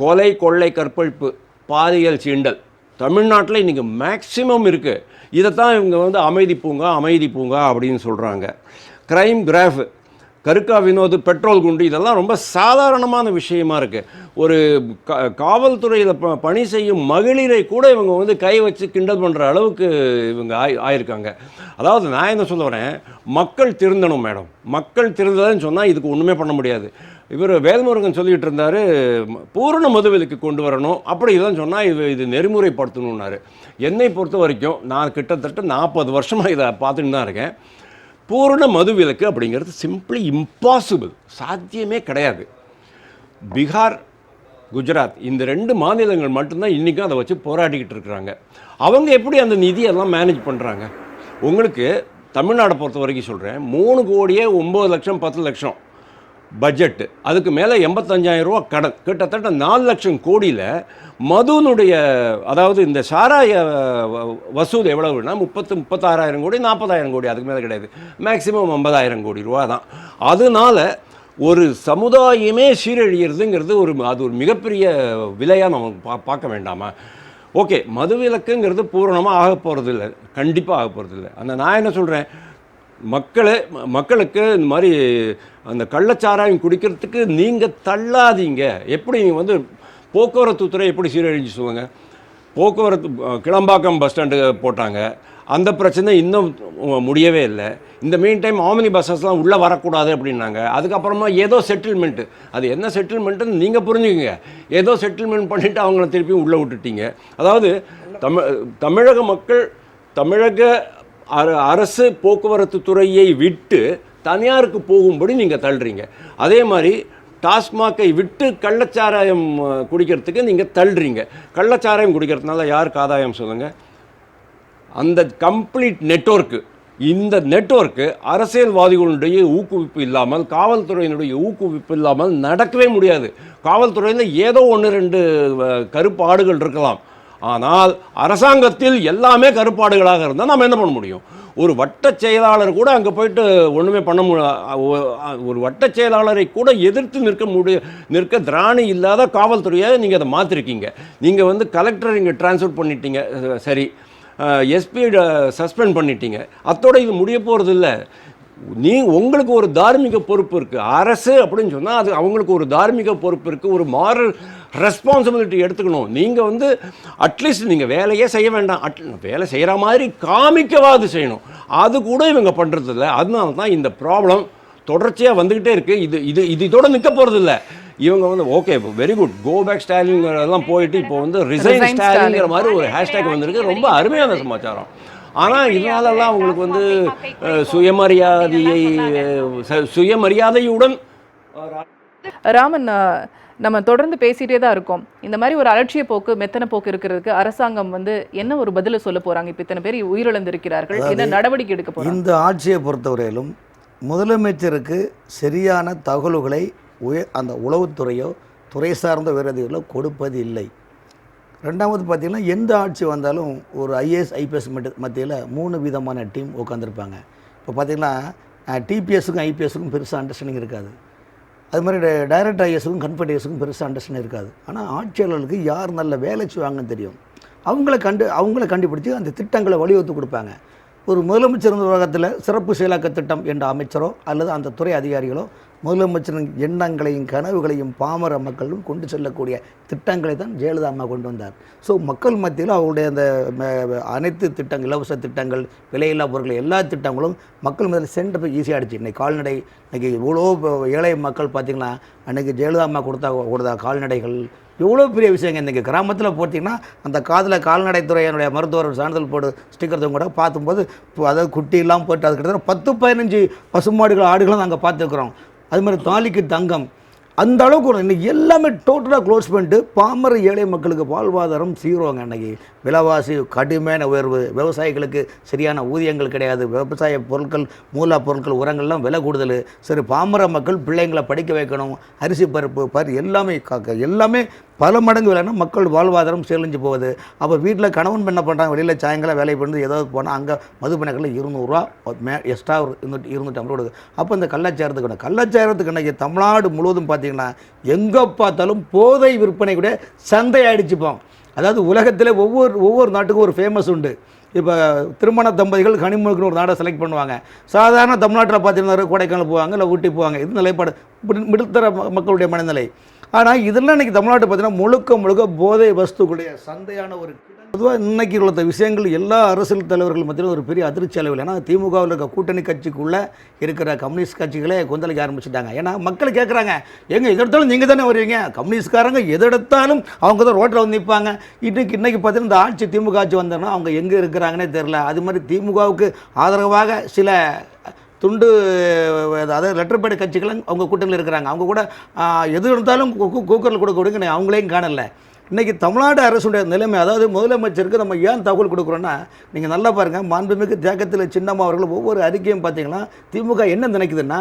கொலை, கொள்ளை, கற்பழிப்பு, பாலியல் சீண்டல் தமிழ்நாட்டில் இன்றைக்கி மேக்சிமம் இருக்குது. இதைத்தான் இவங்க வந்து அமைதி பூங்கா அப்படின்னு சொல்கிறாங்க. க்ரைம் கிராஃப், கருக்கா வினோத், பெட்ரோல் குண்டு, இதெல்லாம் ரொம்ப சாதாரணமான விஷயமா இருக்குது. ஒரு காவல்துறையில் பணி செய்யும் மகளிரை கூட இவங்க வந்து கை வச்சு கிண்டல் பண்ணுற அளவுக்கு இவங்க ஆயிருக்காங்க. அதாவது நான் என்ன சொல்ல வரேன், மக்கள் திருந்தணும் மேடம். மக்கள் திருந்ததுன்னு சொன்னால் இதுக்கு ஒன்றுமே பண்ண முடியாது. இவர் வேல்முருகன் சொல்லிகிட்டு இருந்தார், பூரண மதுவிலக்கு கொண்டு வரணும், அப்படி இதெல்லாம் சொன்னால் இது நெறிமுறைப்படுத்தணுன்னாரு. என்னை பொறுத்த வரைக்கும் நான் கிட்டத்தட்ட 40 வருஷமாக இதை பார்த்துட்டு தான் இருக்கேன். பூரண மதுவிலக்கு அப்படிங்கிறது சிம்பிளி இம்பாசிபிள், சாத்தியமே கிடையாது. பீகார், குஜராத் இந்த 2 மாநிலங்கள் மட்டும்தான் இன்றைக்கும் அதை வச்சு போராடிக்கிட்டு இருக்கிறாங்க. அவங்க எப்படி அந்த நிதியெல்லாம் மேனேஜ் பண்ணுறாங்க? உங்களுக்கு தமிழ்நாடை பொறுத்த வரைக்கும் சொல்கிறேன், 3 கோடியே 9 லட்சம் 10 லட்சம் பட்ஜெட்டு, அதுக்கு மேலே 85,000 ரூபா கடன், கிட்டத்தட்ட 4 லட்சம் கோடியில் மதுனுடைய, அதாவது இந்த சாராய வசூல் எவ்வளவுனா 36,000 கோடி 40,000 கோடி, அதுக்கு மேலே கிடையாது. மேக்சிமம் 50,000 கோடி ரூபா தான். அதனால ஒரு சமுதாயமே சீரழிகிறதுங்கிறது அது ஒரு மிகப்பெரிய விலையாக நம்ம பார்க்க வேண்டாமா? ஓகே, மதுவிலக்குங்கிறது பூரணமாக ஆக போகிறது இல்லை, கண்டிப்பாக ஆக போகிறது இல்லை. அந்த நான் என்ன சொல்கிறேன், மக்களுக்கு இந்த மாதிரி அந்த கள்ளச்சாராயம் குடிக்கிறதுக்கு நீங்கள் தள்ளாதீங்க. எப்படி நீங்கள் வந்து போக்குவரத்து துறை எப்படி சீரழிஞ்சு சொல்லுங்க? போக்குவரத்து கிளம்பாக்கம் பஸ் ஸ்டாண்டு போட்டாங்க, அந்த பிரச்சனை இன்னும் முடியவே இல்லை. இந்த மெயின் டைம் ஆமினி பஸ்ஸஸ்லாம் உள்ளே வரக்கூடாது அப்படின்னாங்க. அதுக்கப்புறமா ஏதோ செட்டில்மெண்ட்டு, அது என்ன செட்டில்மெண்ட்டுன்னு நீங்கள் புரிஞ்சுக்கங்க. ஏதோ செட்டில்மெண்ட் பண்ணிவிட்டு அவங்கள திருப்பியும் உள்ளே விட்டுட்டீங்க. அதாவது தமிழக மக்கள் தமிழக அரசு போக்குவரத்து துறையை விட்டு தனியாருக்கு போகும்படி நீங்கள் தள்ளுறீங்க. அதே மாதிரி டாஸ்மாகை விட்டு கள்ளச்சாராயம் குடிக்கிறதுக்கு நீங்கள் தள்ளுறீங்க. கள்ளச்சாராயம் குடிக்கிறதுனால யாருக்கு ஆதாயம் சொல்லுங்கள்? அந்த கம்ப்ளீட் நெட்வொர்க்கு, இந்த நெட்வொர்க்கு அரசியல்வாதிகளுடைய ஊக்குவிப்பு இல்லாமல், காவல்துறையினுடைய ஊக்குவிப்பு இல்லாமல் நடக்கவே முடியாது. காவல்துறையில் ஏதோ 1-2 கருப்பு ஆடுகள் இருக்கலாம், ஆனால் அரசாங்கத்தில் எல்லாமே கருப்பாடுகளாக இருந்தால் நம்ம என்ன பண்ண முடியும்? ஒரு வட்ட செயலாளர் கூட அங்கே போயிட்டு ஒன்றுமே பண்ண ஒரு வட்ட செயலாளரை கூட எதிர்த்து நிற்க திராணி இல்லாத காவல்துறையை நீங்கள் அதை மாற்றிருக்கீங்க. நீங்கள் கலெக்டரை இங்கே ட்ரான்ஸ்ஃபர் பண்ணிட்டீங்க, சரி, எஸ்பி சஸ்பெண்ட் பண்ணிட்டீங்க, அத்தோட இது முடிய போகிறது இல்லை. உங்களுக்கு ஒரு தார்மீக பொறுப்பு இருக்குது. அரசு அப்படின்னு சொன்னால் அது அவங்களுக்கு ஒரு தார்மீக பொறுப்பு இருக்குது, ஒரு மாரல் ரெஸ்பான்சிபிலிட்டி எடுத்துக்கணும். நீங்கள் அட்லீஸ்ட் நீங்கள் வேலையே செய்ய வேண்டாம், வேலை செய்கிற மாதிரி காமிக்கவாது செய்யணும். அது கூட இவங்க பண்ணுறதில்ல. அதனால தான் இந்த ப்ராப்ளம் தொடர்ச்சியாக வந்துக்கிட்டே இருக்குது. இது இதோட நிற்க போகிறதில்ல. இவங்க okay, very good, go back Stalin எல்லாம் போயிட்டு இப்போ ரிசைன் ஸ்டாலின்ங்கிற மாதிரி ஒரு ஹேஷ்டேக் வந்திருக்கு. ரொம்ப அருமையான சமாச்சாரம். ஆனால் இதனாலலாம் அவங்களுக்கு சுயமரியாதையுடன் ராமன், நம்ம தொடர்ந்து பேசிகிட்டே தான் இருக்கோம். இந்த மாதிரி ஒரு அலட்சிய போக்கு, மெத்தன போக்கு இருக்கிறதுக்கு அரசாங்கம் என்ன ஒரு பதிலை சொல்ல போகிறாங்க? இப்போ இத்தனை பேர் உயிரிழந்திருக்கிறார்கள், என்ன நடவடிக்கை எடுக்க போகிறாங்க? இந்த ஆட்சியை பொறுத்தவரையிலும் முதலமைச்சருக்கு சரியான தகவல்களை அந்த உளவுத்துறையோ துறை சார்ந்த வேறு கொடுப்பது இல்லை. ரெண்டாவது பார்த்திங்கன்னா, எந்த ஆட்சி வந்தாலும் ஒரு ஐஏஎஸ் ஐபிஎஸ் மத்தியில் 3 விதமான டீம் உட்காந்துருப்பாங்க. இப்போ பார்த்திங்கன்னா டிபிஎஸ்ஸுக்கும் ஐபிஎஸ்ஸுக்கும் பெருசாக அண்டர்ஸ்டாண்டிங் இருக்காது. அது மாதிரி டைரக்ட் ஐஏஎஸ்ஸுக்கும் கன்ஃபர்ட் ஐஏஎஸ்ஸுக்கும் பெருசாக அண்டர்ஸ்டாண்டிங் இருக்காது. ஆனால் ஆட்சியாளர்களுக்கு யார் நல்ல வேலை செய்வாங்கன்னு தெரியும். அவங்கள கண்டுபிடிச்சி அந்த திட்டங்களை வலியுறுத்தி கொடுப்பாங்க. ஒரு முதலமைச்சர் நிர்வாகத்தில் சிறப்பு செயலாக்க திட்டம் என்ற அமைச்சரோ அல்லது அந்த துறை அதிகாரிகளோ முதலமைச்சரின் எண்ணங்களையும் கனவுகளையும் பாமர மக்களும் கொண்டு செல்லக்கூடிய திட்டங்களை தான் ஜெயலலிதா அம்மா கொண்டு வந்தார். ஸோ மக்கள் மத்தியில் அவருடைய அந்த அனைத்து திட்டங்கள், இலவச திட்டங்கள், விலையில்லா பொருட்கள், எல்லா திட்டங்களும் மக்கள் மத்தியில் சென்று போய் ஈஸியாக ஆகிடுச்சு. இன்றைக்கி கால்நடை, இன்றைக்கி இவ்வளோ ஏழை மக்கள் பார்த்திங்கன்னா அன்றைக்கி ஜெயலலிதா அம்மா கொடுத்தா கால்நடைகள் எவ்வளோ பெரிய விஷயங்க. இன்றைக்கி கிராமத்தில் போட்டிங்கன்னா அந்த காதில் கால்நடைத்துறையினுடைய மருத்துவர் சான்றிதழ் போட்டு ஸ்டிக்கர் கூட பார்க்கும்போது அதாவது குட்டியெல்லாம் போட்டு அது கிட்டத்தட்ட 10-15 பசுமாடுகள் ஆடுகளும் நாங்கள் பார்த்துருக்குறோம். அது மாதிரி தாலிக்கு தங்கம், அந்த அளவுக்கு இன்றைக்கி எல்லாமே டோட்டலாக க்ளோஸ் பண்ணிட்டு பாமர ஏழை மக்களுக்கு வாழ்வாதாரம் சீரோங்க. அன்றைக்கி விலைவாசி கடுமையான உயர்வு, விவசாயிகளுக்கு சரியான ஊதியங்கள் கிடையாது, விவசாய பொருட்கள், மூலப்பொருட்கள், உரங்கள்லாம் விலை கூடுதல். சரி, பாமர மக்கள் பிள்ளைங்களை படிக்க வைக்கணும், அரிசி பருப்பு எல்லாமே பல மடங்கு விலைன்னா மக்கள் வாழ்வாதாரம் சீரழிஞ்சு போகுது. அப்போ வீட்டில் கணவன் என்ன பண்ணுறாங்க, வெளியில் சாயங்காலம் வேலை பண்ணி ஏதாவது போனால் அங்கே மதுபனங்களில் 200 ரூபா எக்ஸ்ட்ரா 250 ரூபா. அப்போ இந்த கள்ளச்சாரத்துக்கு இன்றைக்கி தமிழ்நாடு முழுவதும் பார்த்திங்கன்னா எங்கே பார்த்தாலும் போதை விற்பனை கூட சந்தை ஆகிடுச்சுப்போம். அதாவது உலகத்தில் ஒவ்வொரு நாட்டுக்கும் ஒரு ஃபேமஸ் உண்டு. இப்போ திருமண தம்பதிகள் ஹனிமூனுக்குன்னு ஒரு நாடை செலக்ட் பண்ணுவாங்க. சாதாரண தமிழ்நாட்டில் பார்த்தீங்கன்னா கொடைக்கானல் போவாங்க, இல்லை ஊட்டி போவாங்க. இது நிலைப்பாடு மிடில்தர மக்களுடைய மனநிலை. ஆனால் இதெல்லாம் இன்றைக்கி தமிழ்நாட்டை பார்த்தீங்கன்னா முழுக்க போதை வஸ்துக்குடைய சந்தையான ஒரு பொதுவாக இன்றைக்கி உள்ள விஷயங்கள் எல்லா அரசியல் தலைவர்கள் மத்தியில் ஒரு பெரிய அதிர்ச்சி அளவில். ஏன்னா திமுகவில் இருக்க கூட்டணி கட்சிக்குள்ளே இருக்கிற கம்யூனிஸ்ட் கட்சிகளே கொந்தளிக்க ஆரம்பிச்சுட்டாங்க. ஏன்னா மக்கள் கேட்குறாங்க, எங்கே எது எடுத்தாலும் நீங்கள் தானே வருவீங்க, கம்யூனிஸ்ட்காரங்க எது எடுத்தாலும் அவங்க தான் ரோட்டில் வந்து நிற்பாங்க. இன்றைக்கி பார்த்தீங்கன்னா இந்த ஆட்சி திமுக ஆட்சி வந்தோன்னா அவங்க எங்கே இருக்கிறாங்கன்னே தெரில. அது மாதிரி திமுகவுக்கு ஆதரவாக சில துண்டு அதாவது லெட்டர்பேட் கட்சிகளும் அவங்க கூட்டணியில் இருக்கிறாங்க. அவங்க கூட எது எடுத்தாலும் கூக்கரில் கொடுக்க அவங்களையும் காணலை. இன்றைக்கி தமிழ்நாடு அரசுடைய நிலைமை, அதாவது முதலமைச்சருக்கு நம்ம ஏன் தகவல் கொடுக்குறோன்னா, நீங்கள் நல்லா பாருங்கள், மாண்புமிகு தியாகத்தில் சின்னம்மா அவர்கள் ஒவ்வொரு அறிக்கையும் பார்த்தீங்கன்னா திமுக என்ன நினைக்குதுன்னா,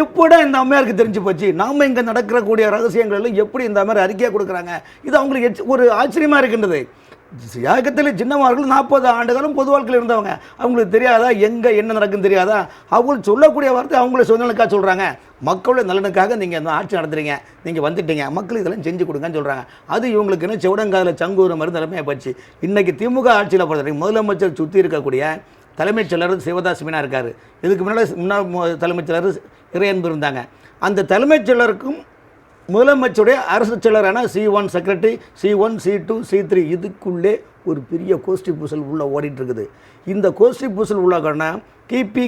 எப்படா இந்த அம்மையாருக்கு தெரிஞ்சு போச்சு, நாம் இங்கே நடக்கக்கூடிய ரகசியங்கள் எல்லாம் எப்படி இந்த மாதிரி அறிக்கையாக கொடுக்குறாங்க. இது அவங்களுக்கு ஒரு ஆச்சரியமாக இருக்கின்றது. தியாகத்தில் சின்னமார்கள் 40 ஆண்டு காலம் பொது வாழ்க்கையில் இருந்தவங்க, அவங்களுக்கு தெரியாதா எங்கே என்ன நடக்குன்னு தெரியாதா? அவங்க சொல்லக்கூடிய வார்த்தை அவங்கள சுதந்திரனுக்காக சொல்கிறாங்க. மக்களுடைய நலனுக்காக நீங்கள் இந்த ஆட்சி நடத்துறீங்க, நீங்கள் வந்துட்டீங்க, மக்கள் இதெல்லாம் செஞ்சு கொடுங்கன்னு சொல்கிறாங்க. அது இவங்களுக்கு என்ன செவடங்காதில் சங்கூர மாதிரி நிலைமையாக போச்சு. இன்றைக்கி திமுக ஆட்சியில் பொறுத்தவரைக்கும் முதலமைச்சர் சுற்றி இருக்கக்கூடிய தலைமைச் செயலர் சிவதாஸ் மீனா இருக்கார். இதுக்கு முன்னால் தலைமைச் செயலர் இறையன்பு இருந்தாங்க. அந்த தலைமைச் செயலருக்கும் முதலமைச்சருடைய அரசு செயலரான C1 secretary, C1, C2, C3 இதுக்குள்ளே ஒரு பெரிய கோஷ்டி பூசல் உள்ளே ஓடிட்டு இருக்குது. இந்த கோஷ்டி பூசல் உள்ளாக்கன்னா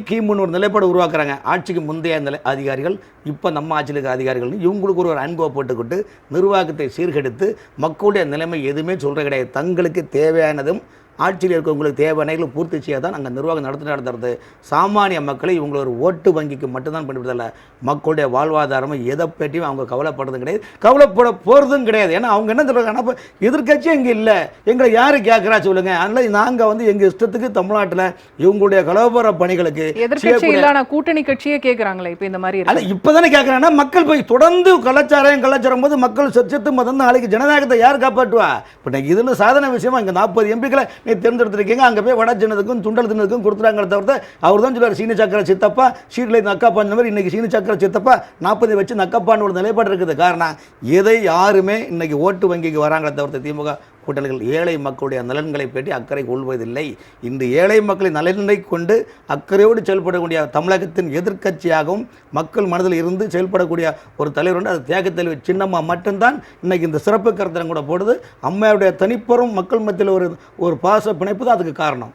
கிமுன்னு ஒரு நிலைப்பாடு உருவாக்குறாங்க. ஆட்சிக்கு முந்தைய அதிகாரிகள், இப்போ நம்ம ஆட்சியில் இருக்கிற அதிகாரிகள் இவங்களுக்கு ஒரு அன்கோ போட்டுக்கிட்டு நிர்வாகத்தை சீர்கெடுத்து மக்களுடைய நிலைமை எதுவுமே சொல்கிறது கிடையாது. தங்களுக்கு தேவையானதும் ஆட்சியில் இருக்கவங்களுக்கு தேவையானங்களை பூர்த்தி செய்ய தான் அங்கே நிர்வாகம் நடத்துறது. சாமானிய மக்களை இவங்களை ஒரு ஓட்டு வங்கிக்கு மட்டும்தான் பண்ணிவிடுறதில்ல, மக்களுடைய வாழ்வாதாரமும் எதை பற்றியும் அவங்க கவலைப்படுறதும் கிடையாது, கவலைப்பட போகிறதும் கிடையாது. ஏன்னா அவங்க என்ன சொல்கிறாங்க, அப்போ எதிர்கட்சி இங்கே இல்லை, எங்களை யார் கேட்குறா சொல்லுங்கள். அதனால் நாங்கள் எங்கள் இஷ்டத்துக்கு தமிழ்நாட்டில் இவங்களுடைய கலவர பணிகளுக்கு எதிர்கட்சி இல்ல கூட்டணி கட்சியே கேட்குறாங்களே இப்போ இந்த மாதிரி. அல்ல இப்போ தானே கேட்குறாங்கன்னா மக்கள் போய் தொடர்ந்து கலாச்சாரம் போது மக்கள் சச்சத்து மதம் நாளைக்கு ஜனநாயகத்தை யார் காப்பாற்றுவா? இப்போ இதில் சாதனை விஷயமா இங்கே 40 எம்பிக்களை நீ தேர்ந்தெடுத்திருக்கீங்க, அங்கே போய் வட சின்னதுக்கும் துண்டல் தின்னதுக்கும் கொடுத்துறாங்களே தவிர்த்து அவர் தான் சொல்லுவார் சீனி சக்கரை சித்தப்பா சீட்டில் நக்காப்பா இந்த மாதிரி இன்னைக்கு சீனி சக்கரை சித்தப்பா 40 வச்சு நக்காப்பான்னு ஒரு நிலைப்பாடு இருக்குது. காரணம் எதை யாருமே இன்னைக்கு ஓட்டு வங்கிக்கு வராங்களே தவிர்த்து திமுக கூட்டணிகள் ஏழை மக்களுடைய நலன்களை பற்றி அக்கறை கொள்வதில்லை. இன்று ஏழை மக்களின் நலனை கொண்டு அக்கறையோடு செயல்படக்கூடிய தமிழகத்தின் எதிர்க்கட்சியாகவும் மக்கள் மனதில் இருந்து செயல்படக்கூடிய ஒரு தலைவர் உண்டு. அது தியாகத்தலைவி சின்னம்மா மட்டும்தான் இன்னைக்கு இந்த சிறப்பு கருத்தரம் கூட போடுது. அம்மாவுடைய தனிப்பெரும் மக்கள் மத்தியில் ஒரு பாச பிணைப்பு தான் அதுக்கு காரணம்.